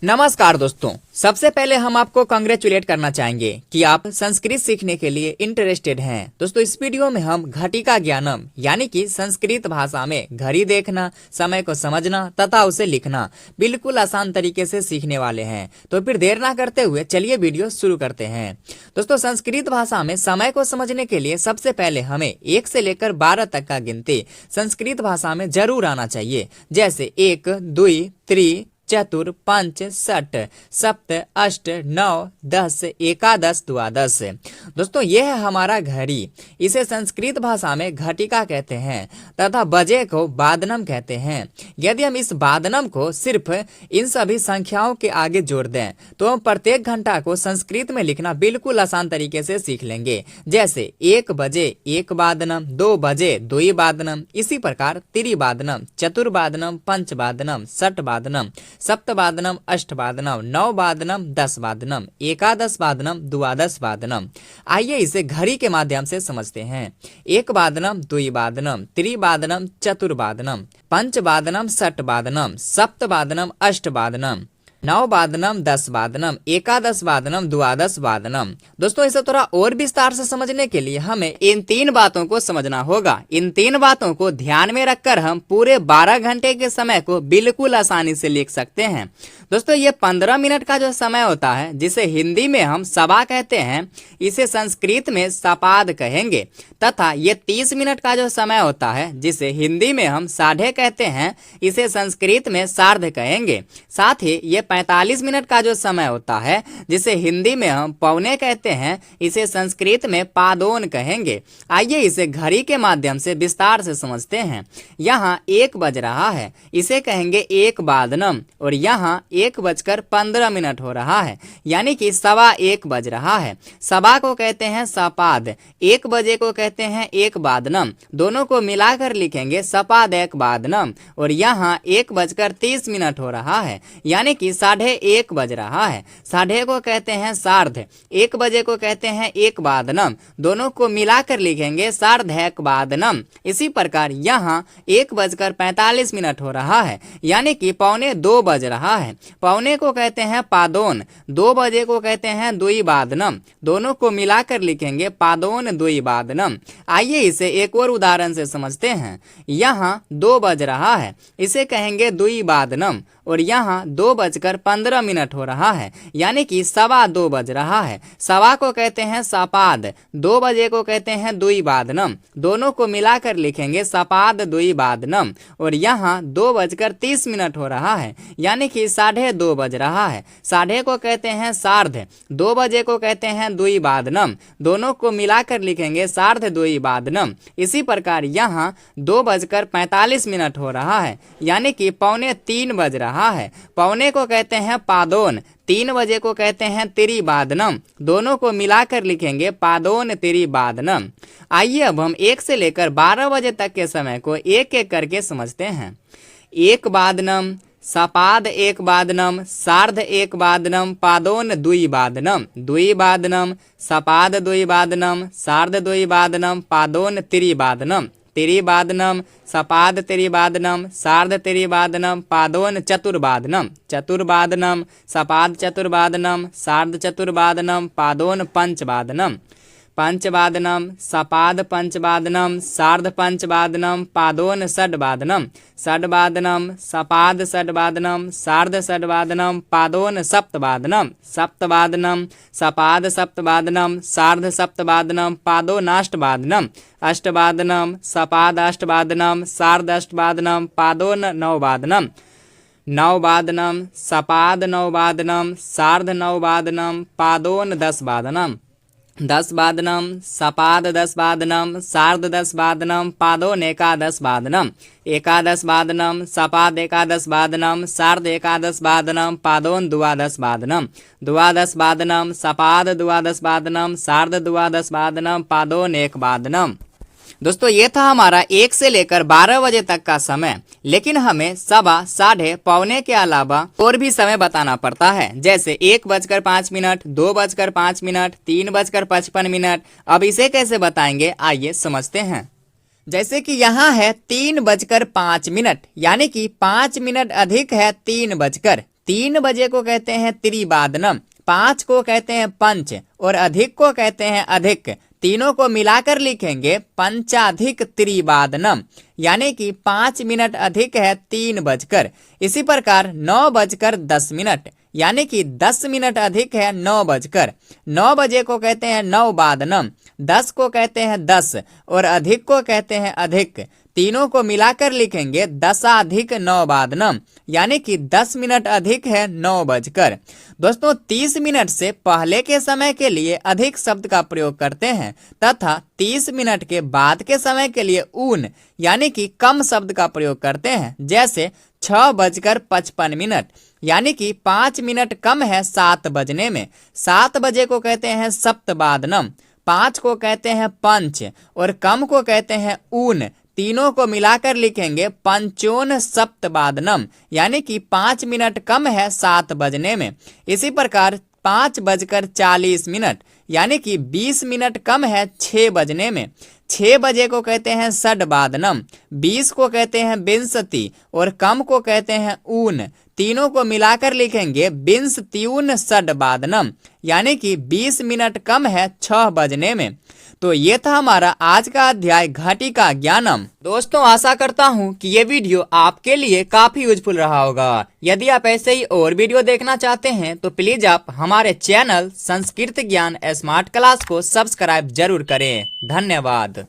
नमस्कार दोस्तों, सबसे पहले हम आपको कांग्रेचुलेट करना चाहेंगे कि आप संस्कृत सीखने के लिए इंटरेस्टेड हैं। दोस्तों, इस वीडियो में हम घटिका ज्ञानम यानी कि संस्कृत भाषा में घड़ी देखना, समय को समझना तथा उसे लिखना बिल्कुल आसान तरीके से सीखने वाले हैं। तो फिर देर ना करते हुए चलिए वीडियो शुरू करते हैं। दोस्तों, संस्कृत भाषा में समय को समझने के लिए सबसे पहले हमें 1 से लेकर 12 तक का गिनती संस्कृत भाषा में जरूर आना चाहिए। जैसे 1, 2, 3, चतुर, 5, 6, 7, 8, 9, 10, एकादश, द्वादश। दोस्तों, यह है हमारा घड़ी। इसे संस्कृत भाषा में घटिका कहते हैं तथा बजे को बादनम कहते हैं। यदि हम इस बादनम को सिर्फ इन सभी संख्याओं के आगे जोड़ दें तो हम प्रत्येक घंटा को संस्कृत में लिखना बिल्कुल आसान तरीके से सीख लेंगे। जैसे 1 बजे 1 बादनम, 2 बजे 2 बादनम, इसी प्रकार त्रिबादनम, चतुर्बादनम, पंचबादनम, षटबादनम, सप्तवादनम, अष्टवादनम, 9 वादनम, 10 वादनम, एकादश वादनम, द्वादश वादनम। आइए इसे घड़ी के माध्यम से समझते हैं। 1 वादनम, 2 वादनम, त्रिवादनम, चतुर्वादनम, पंचवादनम, षटवादनम, सप्तवादनम, अष्टवादनम, 9 वादनम, 10 वादनम, एकादश वादनम, द्वादश वादनम। दोस्तों, इसे थोड़ा और विस्तार से समझने के लिए हमें इन 3 बातों को समझना होगा। इन 3 बातों को ध्यान में रखकर हम पूरे 12 घंटे के समय को बिल्कुल आसानी से लिख सकते हैं। दोस्तों, ये 15 मिनट का जो समय होता है, जिसे हिंदी में हम सवा कहते हैं, इसे संस्कृत में सपाद कहेंगे। तथा ये 30 मिनट का जो समय होता है, जिसे हिंदी में हम साढ़े कहते हैं, इसे संस्कृत में सार्ध कहेंगे। साथ ही ये 45 मिनट का जो समय होता है, जिसे हिंदी में हम पौने कहते हैं, इसे संस्कृत में पादोन कहेंगे। आइए इसे घड़ी के माध्यम से विस्तार से समझते हैं। यहाँ 1 बज रहा है, इसे कहेंगे 1 बादनम। और यहाँ 1:15 हो रहा है, यानी कि 1:15 बज रहा है। सवा को कहते हैं सपाद, 1 बजे को कहते हैं 1 बादनम। दोनों को मिलाकर लिखेंगे सपाद 1 बादनम। और यहाँ 1:30 हो रहा है, यानी कि 1:30 बज रहा है। साढ़े को कहते हैं सार्ध, 1 बजे को कहते हैं 1 बादनम। दोनों को मिलाकर लिखेंगे सार्ध 1 बादनम। इसी प्रकार यहाँ 1:45 हो रहा है, यानी कि 1:45 बज रहा है। पौने को कहते हैं पादोन, 2 बजे को कहते हैं 2 बादनम। दोनों को मिलाकर लिखेंगे पादोन 2 बादनम। आइए इसे एक और उदाहरण से समझते हैं। यहाँ 2 बज रहा है, इसे कहेंगे 2 बादनम। और यहाँ 2:15 हो रहा है, यानी कि 2:15 बज रहा है। सवा को कहते हैं सपाद, 2 बजे को कहते हैं 2 बादनम। दोनों को मिलाकर लिखेंगे सपाद 2 बादनम। और यहाँ 2:30 हो रहा है, यानी कि 2:30 बज रहा है। साढ़े को कहते हैं सार्ध, 2 बजे को कहते हैं 2 बादनम। दोनों को मिलाकर लिखेंगे सार्ध 2 बादनम। इसी प्रकार यहाँ 2:45 हो रहा है, यानी कि 2:45 बज रहा है। पौने को कहते हैं पादोन, 3 बजे को कहते हैं त्रिबादनम। दोनों को मिलाकर लिखेंगे पादोन त्रिबादनम। आइए अब हम 1 से लेकर 12 बजे तक के समय को एक एक करके समझते हैं। 1 बादनम, सपाद 1 बादनम, सार्ध 1 बादनम, पादोन 2 बादनम, 2 बादनम, सपाद 2 बादनम, सार्ध 2 बादनम, पादोन त्रिबादनम, त्रिबादनम, सपाद त्रिबादनम, सार्ध त्रिबादनम, पादोन चतुर्बादनम, चतुर्बादनम, सपाद चतुर्बादनम, सार्ध चतुर्बादनम, पादोन पंचबादनम, पंचवादनम, सपाद पंचवादनम, सार्ध पंचवादनम, पादोन षड्वादनम, षड्वादनम, सपाद षड्वादनम, सार्ध षड्वादनम, पादोन सप्तवादनम, सप्तवादनम, सपाद सप्तवादनम, सार्ध सप्तवादनम, पादोनाष्टवादनम, अष्टवादनम, सपाद अष्टवादनम, सार्ध अष्टवादनम, पादोन नववादनम, नववादनम, सपाद नववादनम, सार्ध नववादनम, पादोन 10 वादनम, 10 वादनम, सपाद 10 वादनम, सार्ध 10 वादनम, पादोन एकादश वादनम, एकादश वादनम, सपाद एकादश वादनम, सार्ध एकादश वादनम, पादोन द्वादश वादनम, द्वादश वादनम, सपाद द्वादश वादनम, सार्ध द्वादश वादनम, पादोन 1 वादनम। दोस्तों, ये था हमारा 1 से लेकर 12 बजे तक का समय। लेकिन हमें सवा, साढ़े, पौने के अलावा और भी समय बताना पड़ता है। जैसे 1:05, 2:05, 3:55। अब इसे कैसे बताएंगे, आइए समझते हैं। जैसे कि यहाँ है 3:05, यानी कि 5 मिनट अधिक है 3 बजकर, 3 बजे को कहते हैं त्रिवादनम, 5 को कहते हैं पंच और अधिक को कहते हैं अधिक। तीनों को मिलाकर लिखेंगे पंचाधिक त्रिवादनम, यानी कि 5 मिनट अधिक है 3 बजकर। इसी प्रकार 9:10, यानी कि 10 मिनट अधिक है 9 बजकर। 9 बजे को कहते हैं नववादनम, 10 को कहते हैं 10 और अधिक को कहते हैं अधिक। तीनों को मिलाकर लिखेंगे दशाधिक नववादनम, यानी कि 10 मिनट अधिक है 9 बजकर। दोस्तों 30 मिनट से पहले के समय के लिए अधिक शब्द का प्रयोग करते हैं तथा 30 मिनट के बाद के समय के लिए ऊन यानी कि कम शब्द का प्रयोग करते हैं। जैसे 6:55, यानी कि 5 मिनट कम है 7 बजने में। 7 बजे को कहते हैं सप्तवादनम, 5 को कहते हैं पंच और कम को कहते हैं ऊन। तीनों को मिलाकर लिखेंगे पंचोन सप्तवादनम, यानी कि 5 मिनट कम है 7 बजने में। इसी प्रकार 5:40, यानी कि 20 मिनट कम है 6 बजने में। 6 बजे को कहते हैं षड्वादनम, 20 को कहते हैं विंशति और कम को कहते हैं ऊन। तीनों को मिलाकर लिखेंगे विंशत्यून षड्वादनम, यानी कि 20 मिनट कम है 6 बजने में। तो ये था हमारा आज का अध्याय घटिका ज्ञानम। दोस्तों आशा करता हूँ कि ये वीडियो आपके लिए काफी यूजफुल रहा होगा। यदि आप ऐसे ही और वीडियो देखना चाहते हैं तो प्लीज आप हमारे चैनल संस्कृत ज्ञान स्मार्ट क्लास को सब्सक्राइब जरूर करें। धन्यवाद।